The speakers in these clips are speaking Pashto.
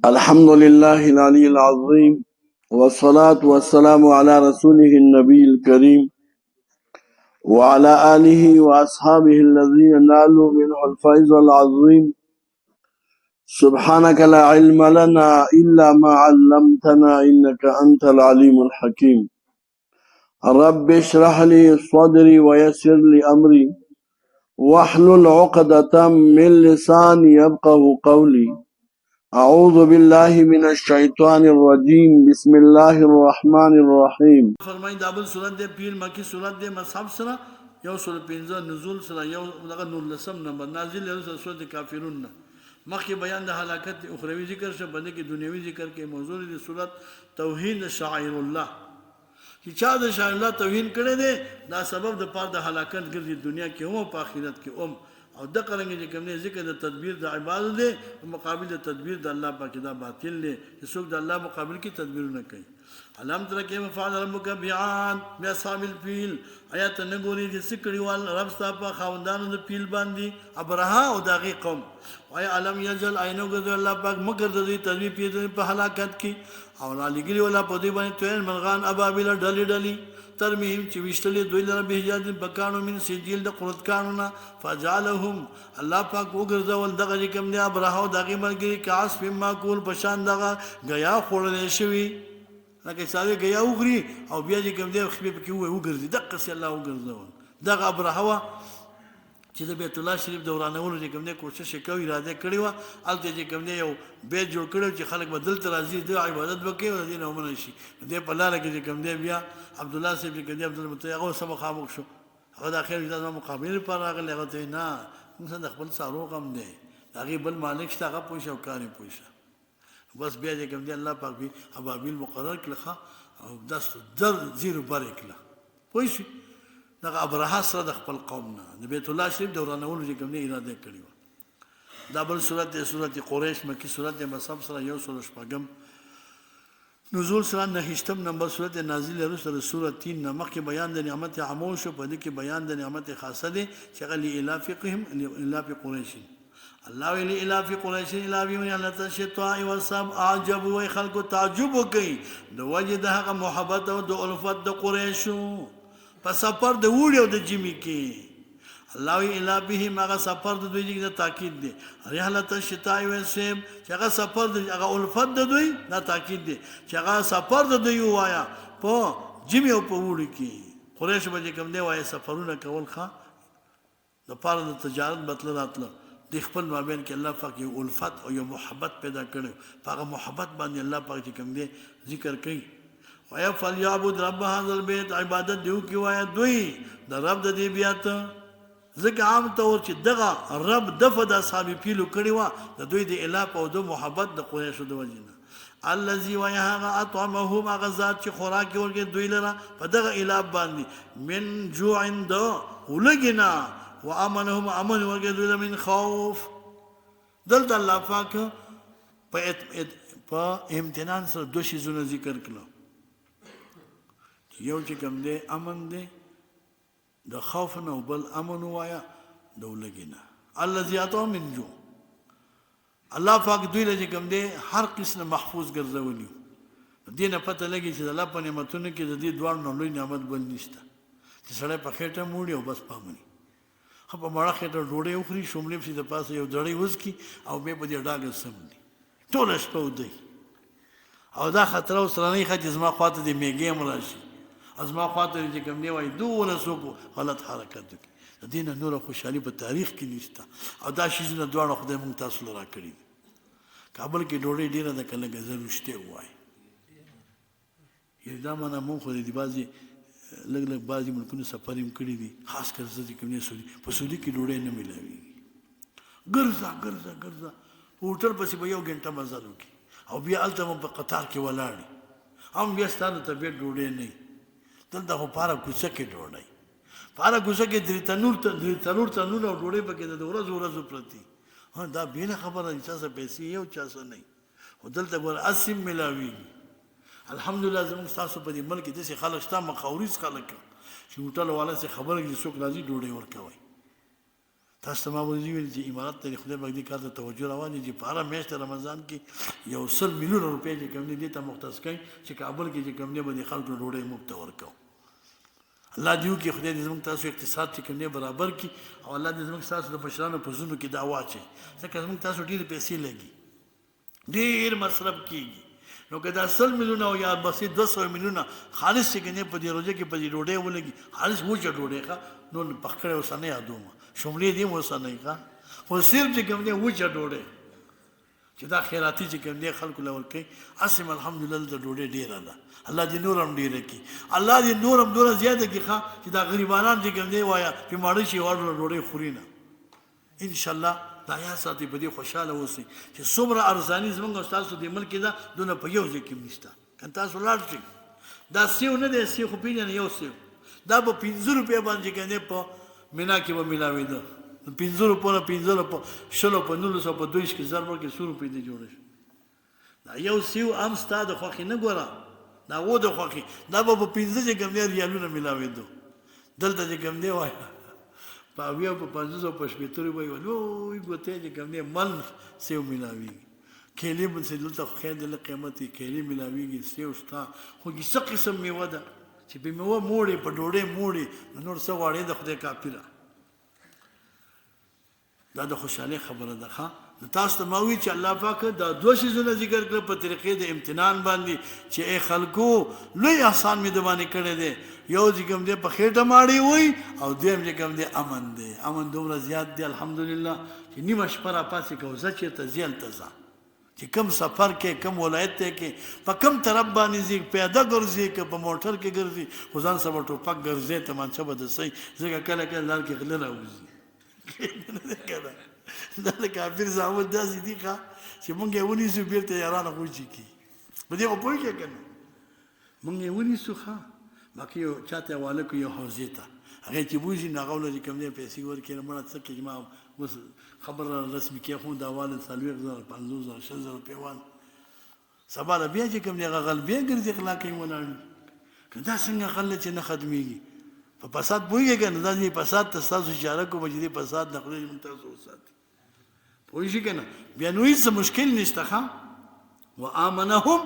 الحمد لله العلي العظيم والصلاة والسلام على رسوله النبي الكريم وعلى آله وأصحابه الذين نالوا منه الفيض العظيم. سبحانك لا علم لنا إلا ما علمتنا إنك أنت العليم الحكيم. رب اشرح لي صدري ويسر لي أمري واحلل عقدة من لساني يفقه قولي. اعوذ بالله من الشیطان الرجیم بسم الله الرحمن الرحیم. فرمایي دا بل صورت دی پیل مکی صورت دی مصحف سره یو سورة 15 نزول سره یو دغه 19 نمبر نازل یو سورة کافرون نه مخکې بیان د هلاکت اخروی ذکر شه باندې کې دنیوي ذکر کې موضوع دی صورت توهین شاعر الله چې چا د شاعر الله توهین کړي دی دا سبب د پاره د هلاکت ګرځي دنیا کې هم او په آخرت کې هم او د قرنګ چې کوم نه ذکر د تدبیر د عبادت دی مقابل د تدبیر د الله پاک دا باطل دی چې څوک د الله مقابل کې تدبیر نه کوي. علم تر کې مفعل ربک بیان بیا اصحاب الفیل آیات نګوري چې سکړي وال رب صاحب خاوندانو د فیل باندې ابرها او دغه قوم وای علم یجل عینو ګذ الله پاک مگر د دې تدبیر په هلاکت کې او لګري ولا په دې باندې توین مرغان ابابیل ډلې ډلې ترمیم چې وشتلې دوی لره به یاد بکانو من سجیل د قرت قانونا فجعلهم الله پاک وګرځول دغه کوم دی ابرها او دغه مرګي کاس په ماکول پشان دغه غیا خورل شوی لکه ساوي غیا وګري او بیا چې کوم دی خپل کې وګرځي دغه سي الله وګرځول دغه ابرها چې د بیت الله شریف دورانولو چې کوم دی کوشش کوي اراده کړی و الته چې کوم دی یو بیت جوړ کړو چې خلک بدل تر راځي د عبادت وکړي او دین ومنه شي د په لار کې چې کوم دی بیا عبد الله صاحب کې دی عبد المطلب هغه سم خاموش شو هغه د اخر د مقابله پر راغلی هغه ته نه موږ د خپل سارو غم دی هغه بل مالک شته هغه پوښه او کاری پوښه بس بیا چې کوم دی الله پاک به ابابیل مقرر کړه او داس در زیرو بارکله پوښ دغه ابرها سره د خپل قوم نه د بیت الله شریف دورانولو چې کوم نه اراده کړی و. دا بل صورت قریش مکی صورت مصحف سره یو سورہ شپږم نزول سره نهشتم نمبر صورت نازل سره سورہ 3 نمک کې بیان د نعمت عمو شو په دې کې بیان د نعمت خاصه دي چې غلی الافقهم الاف قریش الله ویلی الاف قریش الاف من الله تشتوا وسب عجب و خلق تعجب کوي د وجه د هغه محبت او د الفت د قریشو په سفر د وړي او د جمی کې الله وی الا به هغه سفر د دوی د تاکید دی رحلت الشتاء والصيف چې هغه سفر د هغه الفت د دوی دا تاکید دی چې هغه سفر د دوی وایا په جمی او په وړي کې قریش به کوم دی وايي سفرونه کول ښه د پاره د تجارت مطلب راتله د خپل مابین کې الله پاک یو الفت او یو محبت پیدا کړو هغه محبت باندې الله پاک کوم دی ذکر کوي ويا فليعبد رب هذا البيت عبادت دیو کی وای دوی د رب د دې بیات ځکه عام طور چې دغه رب دغه د اصحاب پیلو کړي وا د دوی د اله او د محبت د قریشو د وجنه الذي ويها اطعمهم غزات چې خوراک ورګي دوی لره په دغه اله باندې من جوع دو ولګنا وامنهم امن ورګي دوی من خوف دلته الله پاک په امتنان سره دوه شی زونه ذکر کړل یو چې کوم دی امن دی د خوف نه بل امن وایا د ولګینا الذي اطعم من جوع الله پاک دوی له کوم دی هر قسم محفوظ ګرځولیو دینه پته لګی چې الله په نعمتونو کې د دې دوه نو لوی نعمت بل نشته چې سړی په خېټه موړي او بس پامني خو په مړه خېټه ډوډۍ وخوري شوملې په دې پاسه یو ډړې وځي او به په دې ډاګه سم دي ټول شپه ودی او دا خطر او سرنۍ خځه زما خواته دی میګې مراشي ازما خاطر چې کوم دی وای دونه سوق غلط حرکت کوي د دین نور خوشحالي په تاریخ کې نشته او دا شی نه دوه خدای مونږ تاسو لرا کړی کابل کې ډوړې ډیره د کله غزرشته وای یی دا مونږ مونږ خو دې بازي لګ بازي ملکونو سفر هم کړی دي خاص کر چې کوم نه سوري په سوري کې ډوړې نه ملوي ګرځا هوټل پسې به یو غنټه مزل وکي او بیا الته په قطار کې ولاړ هم بیا ستاسو طبيعت ډوړې نه دلته خو پاره کوڅه کې ډوړی پاره کوڅه کې درې تنور او ډوړی پکې د ورځ پرتی ها دا بینه خبره چې څه پیسې یو چا څه نه خو دلته ګور اسیم ملاوي الحمدلله زموږ تاسو په دې ملک د سي خلک شته مخاوريز خلک چې هوټل والا سي خبره چې څوک راځي ډوړی ورکوي تاسو ته ما ویل چې امارات ته خدای پاک دې کار ته توجه راوړي چې په هره میاشت رمضان کې 100 میلیونه روپۍ چې کوم دي ته مختص کړي چې کابل کې چې کوم دي باندې خلکو ډوډۍ مفت ورکو الله دې وکړي خدای دې زموږ تاسو اقتصاد چې کوم دي برابر کړي او الله دې زموږ تاسو د مشرانو په زړونو کې دا واچي ځکه زموږ تاسو ډېر پیسې لګي ډېر مصرف کیږي نو که دا 100 میلیونه او یا بسې 200 میلیونه خالص چې کوم په دې روزه کې په دې ډوډۍ ولګي خالص وچه ډوډۍ ښه نو پخکړې وسنه یادوم شملې دې وسنه ښه خو صرف چې کوم دې وچه ډوډۍ چې دا خیراتي چې کوم دې خلکو لور کوي اسم الحمدلله د ډوډۍ ډیره ده الله دې نور هم ډیره کړي الله دې نور هم ډیره زیاته کړي چې دا غریبانان چې کوم دې وایا چې ماړه شي ورته ډوډۍ خوري نه ان شاء الله دا یا ساتي په دې خوشاله اوسئ چې څومره ارزاني زموږ تاسو دې ملک دا دونه په یو ځای کې نشته که تاسو لاړ شئ دا سیو نه دی سیو خو پیژنې یو سیو دا به 15 روپۍ باندې کنه په مینا کې به ملاوېده 15 روپۍ نه 15 په شلو په 1900 په 20 کې ضرب کې 100 روپۍ دی جوړ شي دا یو سیو ام ستاد خوخي نه ګوره دا و د خوخي دا به په 15 کې کوم ریالونه ملاوېده دلته چې کوم دی وای په بیا په 500 په شپېتوري وای نو ګوتې چې کوم دی مل سیو ملاوي کېلې من سې دلته خیر د قیمتي کېلې ملاويږي سیو شتا خو څه قسم میوه ده چې په میوه موړې په ډوډۍ موړې نور څه غواړي د خدای کافره دا د خوشاله خبره ده ښا تاسو ته ما وی چې الله پاک دا دوه شیزونه ذکر کړ په طریقې د امتحان باندې چې اے خلکو لوی احسان می د باندې کړی دی یو چې کوم دی په خېټه ماړی وای او دیم چې کوم دی امن دی امن دومره زیات دی الحمدلله چې نیمه شپه را پاسې کوزه چې ته زیل تزه چې کم سفر کې کم ولایت ته کې په کم طرف باندې زی پیاده ګرځي که په موټر کې ګرځي خو ځان سره ټوپک ګرځي ته مانچه به د سي ځکه کله کله لار کې غل راوځي دا د کافر زاوت داسې دي ښه چې مونږ یې ونیسو بیرته یارانه غوجي کی په دې خو پوه کې کنه مونږ یې ونیسو ښه باقي یو چاته حواله کو یو حوزې ته هغه چې بوزي نه غوله چې کوم دې پیسې ورکړي مړه څه کې ما خبر رسمي کې خو دا والد سالوي 5000 6000 روپۍ وان سبا بیا چې کوم دې غل بیا ګرځي اخلاق یې ولاړ کدا څنګه خل چې نه ختميږي په فساد پوهیږي کنه دا دې فساد تاسو اشاره کوم چې دې فساد نه خلک متاسو وسات پوهیږي کنه بیا نو هیڅ مشکل نشته ښا وامنهم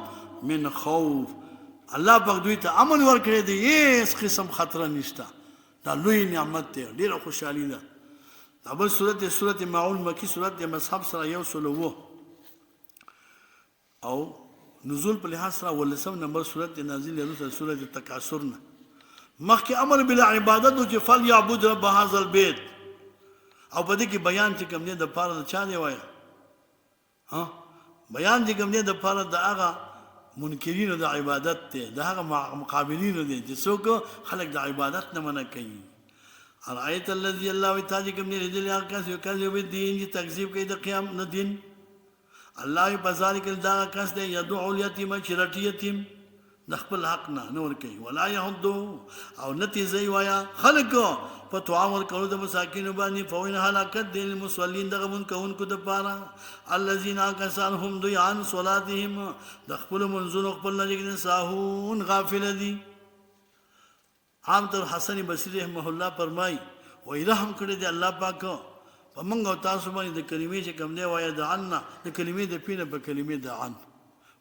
من خوف الله پاک دوی ته امن ورکړي دی هیڅ قسم خطر نشته دا لوی نعمت دی ډیره خوشحالي ده اول سورته معون مکی سورته مصحف سره یو سلوه او نزول په لحاظ سره ولسم نمبر سورته نازل یو سورته تکاثر نه مخکې امر بالعبادت او چې فل یعبد رب هذا البيت او په دې کې بیان چې کوم نه د پاره د چا دی وای ها بیان چې کوم نه د پاره د هغه منکرین د عبادت ته د هغه مقابلین دي چې څوک خلک د عبادت نه منع کوي ارایت الذی الله تعالی کوم نه دې هغه کس یو کس یو دین چې تکذیب کوي د قیام نه دین الله په ذالک دا کس دی یدعو الیتیم چرټی یتیم د خپل حق نه نور کوي ولا يحض او نتی زي وایا خلق په توامل کولو د مساکین باندې فوین هلاکت د المصلین دغه من کوونکو د پاره الذين كسرهم ضيعن صلاتهم د خپل منځونو خپل نه ساهون غافل دي عام طور حسن بصری رحمه الله فرمای وای رحم کړی دی الله پاک په موږ او تاسو باندې د کلمې چې کوم دی وای د عنا د کلمې د پینه په کلمې د عن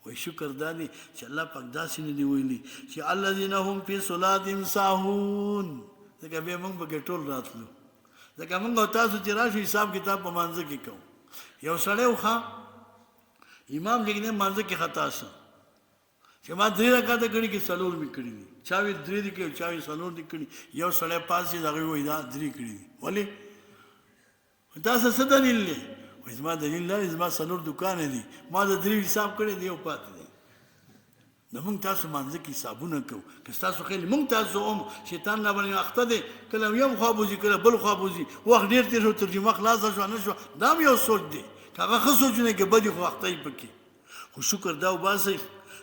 وای شکر دانی چې الله پاک داسې نه دی ویلي چې الذين هم في صلاتهم ساهون ځکه به موږ به ټول راتلو ځکه موږ او تاسو چې راشو حساب کتاب په مانځ کې کوو یو سړی وخا امام دغه مانځ کې خطا شو چې ما 3 رکعات کړي کې څلور می کړي چاوي 3 دي کې چاوي څلور دي کړي یو سړی پاسې دغه وای دا 3 کړي ولی دا څه دلیل دی وای زما دلیل نه زما څلور دکان دي ما د 3 حساب کړي دی او پاتې دی نو موږ تاسو مانځ کې حسابونه کوو که تاسو خېل موږ تاسو شیطان نه باندې اخته دي کله یو خوابوزي کله بل خوابوزي وخت ډیر تیر ترجمه خلاص شو نه شو دا یو سوچ دی هغه خصوصونه کې بدی خو وخت یې پکې خو شکر دا وباسي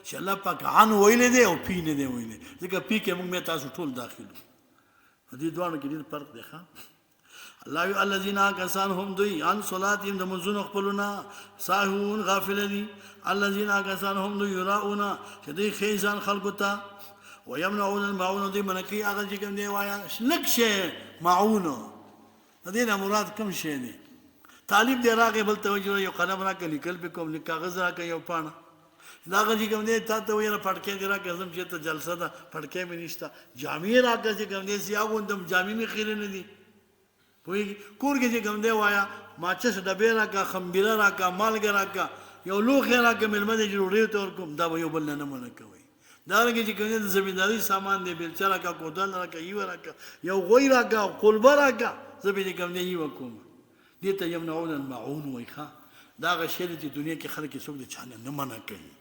چې الله پاک عن ویلې دی او پی نه دی ویلې ځکه پی کې موږ تاسو ټول داخلو دې دوه کې ډیر فرق دی ښا الله یو الذين كسرهم ضيعن عن صلاتهم د منځونو خپلونه ساهون غافل دي الذين كسرهم يراؤون چې دوی خیزان خلقو ته ويمنعون الماعون دي منکی هغه چې کوم دی وایا لکشه معون د دې نه مراد کوم شی دی طالب دی راغی بل ته وایي یو قلم راکړه لیکل پې کوم کاغذ راکړه یو پاڼه دا هغه چې کوم دی تا ته وایي پټکی دې راکړه زم چېرته جلسه ده پټکی مې نشته جامې راکړه چې کوم دی سي اغوندم جامې مې خیرې نه دي پوهېږي کور کې چې کوم دی وایه ماچس ډبې راکړه خمبیره راکړه مالګه راکړه یو لوښی راکړه مېلمه دی چې ډوډۍ ورته ورکوم دا به یو بل نه نه منع کوئ دارنګه چې کوم د زمینداري سامان دی بیلچه راکړه کودل راکړه یوه راکړه یو غوی راکړه قلبه راکړه زه به چې کوم دی یوه کوم دې ته یمنعون الماعون وایي ښه دا هغه شی دی چې دنیا کې خلک یې څوک د چا نه منع کوي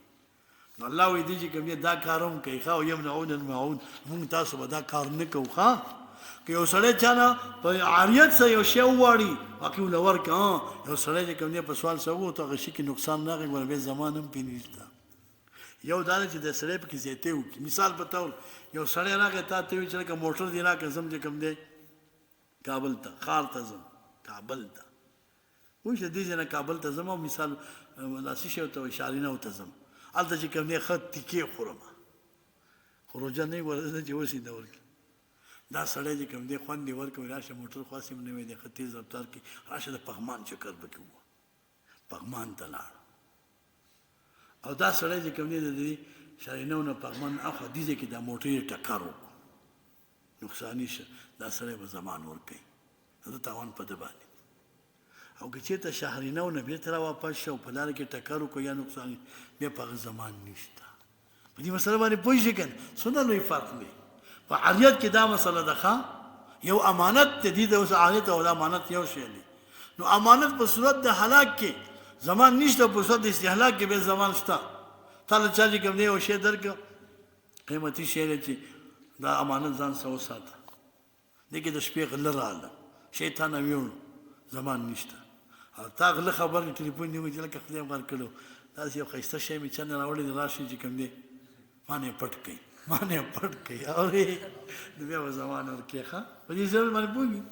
نو الله وایي دی چې کوم دی دا کار هم کوي ښه او یمنعون الماعون مونږ تاسو به دا کار نه کوو ښه که یو سړی چا نه په عاریت سره یو شی وواړي واقع له ورکړه یو سړی چې کوم دی په سوال سره ووتو هغه شي کې نقصان راغی ګوره بیا زمان هم پرې نشته یو دا نه چې د سړی پکې زیاتې وکړي مثال په طور یو سړی راغی تا ته وایي چې لکه موټر دې راکړه ځم چې کوم دی کابل ته ښار ته ځم کابل ته وایي چې دې ځای نه کابل ته ځم او مثال داسې شی ورته وایي شارینو ته ځم هلته چې کوم دی ښه تیکې خورم خو روژه نه یې ورځه چې وسیده ورکړي دا سړی چې کوم دی خوند دې ورکوي راشه موټر خاص هم نوی دی ښه تیز رفتار کې راشه د پغمان چکر پکې ووه پغمان ته لاړ او دا سړی چې کوم دی د دې شارینو نه پغمان اخوا دې ځای کې دا موټر یې ټکر وکړو نقصاني شه دا سړی به زمان ورکوي د تاوان په ده باندې او که چېرته شهرینو نه بېرته را واپس شه او په لاره کې ټکر وکړو یا نقصان بیا په هغه زمان نشته په دې مسله باندې پوه شئ که نه څومره لوی فرق دی په عاریت کې دا مسله ده ښه یو امانت دی دې د اوس عاریت او د امانت یو شی دی نو امانت په صورت د هلاک کې زمان نشته په صورت د استهلاک کې بیا زمان شته تا له چا چې کوم دی یو شی درکړه قیمتي شی دی چې دا امانت ځان سره وساته دې کې د شپې غله راغله شی تا نه ویوړو زمان نشته او تا غله خبر ټلیفون دې وکړي لکه خدای غر کړو داسې یو ښایسته شی مې چا نه راوړی دی راشي چې کوم دی ما نه یې پټ کوي ما نه یې پټ کوي اورې نو بیا به زمان ورکوي ښه په دې ضرور باندې پوهېږي